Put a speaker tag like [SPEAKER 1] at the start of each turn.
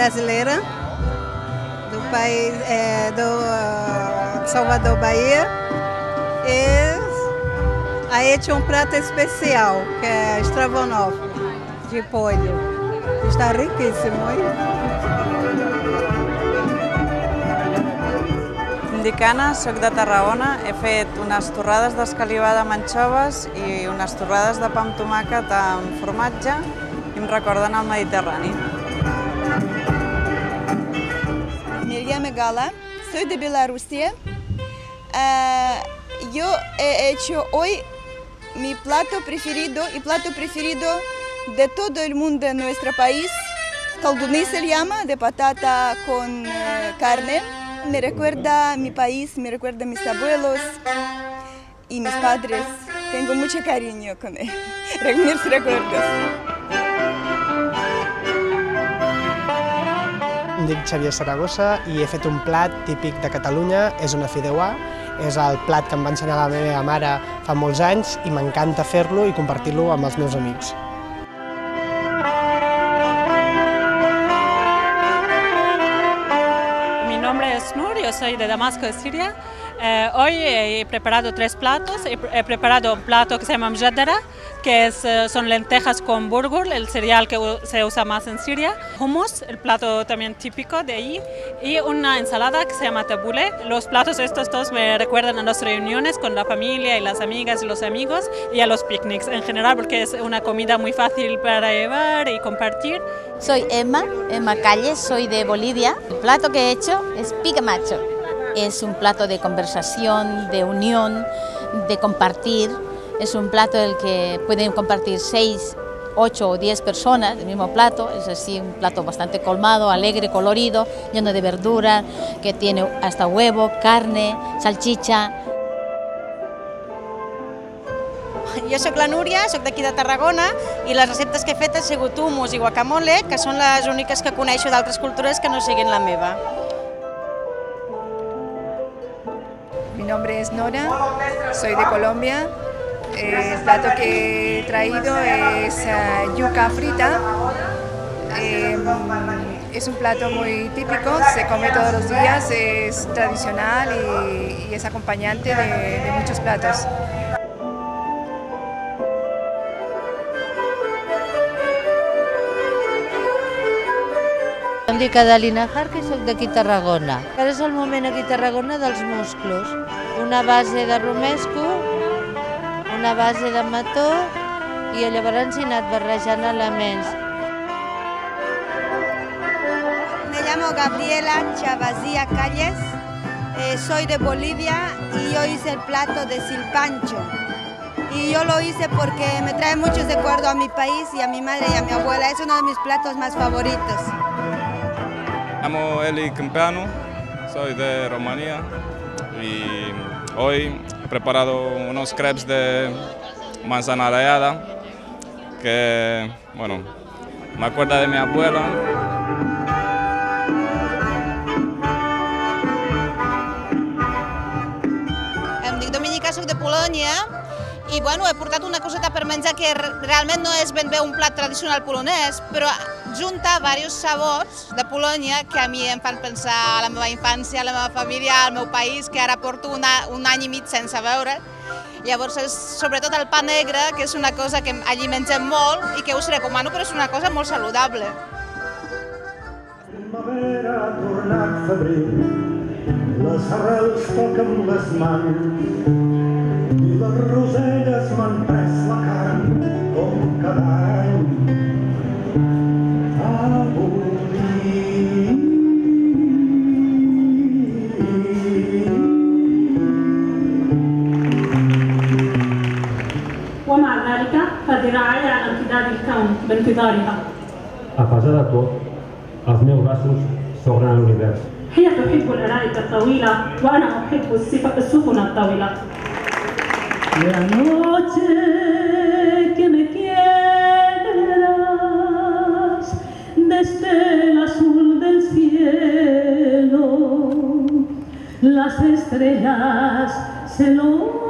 [SPEAKER 1] brasileira, do país do Salvador, Bahia. E ha hecho um prato especial, que é estrogonofe de pollo. Está riquíssimo, hein?
[SPEAKER 2] Indicana, soc de Tarragona, he fet unes torrades d'escalivada amb anxoves i unes torrades de pa amb tomàquet amb formatge i em recorden el Mediterrani.
[SPEAKER 3] Miriam Gala, soy de Bielorrusia. Yo he hecho hoy mi plato preferido y plato preferido de todo el mundo en nuestro país. Kalduny se llama, de patata con carne. Me recuerda a mi país, me recuerda a mis abuelos y mis padres. Tengo mucho cariño con él, mis recuerdos.
[SPEAKER 4] Em dic Xavier Saragossa i he fet un plat típic de Catalunya, és una fideuà. És el plat que em va ensenyar la meva mare fa molts anys i m'encanta fer-lo i compartir-lo amb els meus amics.
[SPEAKER 5] Mi nombre es Nur, yo soy de Damasco, de Siria. Hoy he preparado 3 platos. He preparado un plato que se llama mjaddara, que son lentejas con bulgur, el cereal que se usa más en Siria. Hummus, el plato también típico de ahí. Y una ensalada que se llama tabbouleh. Los platos estos dos me recuerdan a nuestras reuniones con la familia y las amigas y los amigos y a los picnics en general, porque es una comida muy fácil para llevar y compartir.
[SPEAKER 6] Soy Emma Calles, soy de Bolivia. El plato que he hecho es pique macho. Es un plato de conversación, de unión, de compartir. Es un plato en el que pueden compartir 6, 8 o 10 personas el mismo plato. Es así un plato bastante colmado, alegre, colorido, lleno de verdura, que tiene hasta huevo, carne, salchicha.
[SPEAKER 7] Jo soc la Núria, soc d'aquí de Tarragona i les receptes que he fet han sigut hummus i guacamole, que són les úniques que coneixo d'altres cultures que no siguin la meva.
[SPEAKER 8] Mi nombre es Nora, soy de Colombia. El plato que he traído es yuca frita. Es un plato muy típico, se come todos los días, es tradicional y es acompañante de muchos platos.
[SPEAKER 9] Em dic Adelina Jarque i soc d'aquí Tarragona. Ara és el moment aquí a Tarragona dels musclos. Una base de romesco, una base de mató i llavors he anat barrejant elements.
[SPEAKER 3] Me llamo Gabriela Chavazía Calles, soy de Bolivia y yo hice el plato de silpancho. Y yo lo hice porque me trae muchos recuerdos a mi país y a mi madre y a mi abuela. Es uno de mis platos más favoritos.
[SPEAKER 10] Me llamo Eli Campeano, soy de Rumanía y hoy he preparado unos crepes de manzana rallada que, bueno, me acuerda de mi abuela.
[SPEAKER 7] Em dic Dominica, soc de Polònia i bueno, he portat una coseta per menjar que realment no és ben bé un plat tradicional polonès, però junta diversos sabors de Polònia que a mi em fan pensar a la meva infància, a la meva família, al meu país, que ara porto un any i mig sense veure. Llavors és sobretot el pa negre, que és una cosa que allí mengem molt i que us recomano, però és una cosa molt saludable.
[SPEAKER 11] Primavera ha tornat febrer, les arrels toquen les mans i les roselles m'han pres la carn com cada any.
[SPEAKER 5] ومع ذلك فذراعي على امتداد الكون بانتظارها.
[SPEAKER 12] A pesar de tot, els meus braços s'obren a l'univers.
[SPEAKER 5] هي تحب الأرائك الطويلة وأنا أحب السفن الطويلة. La noche que me quieras desde el azul del cielo, las estrellas se lo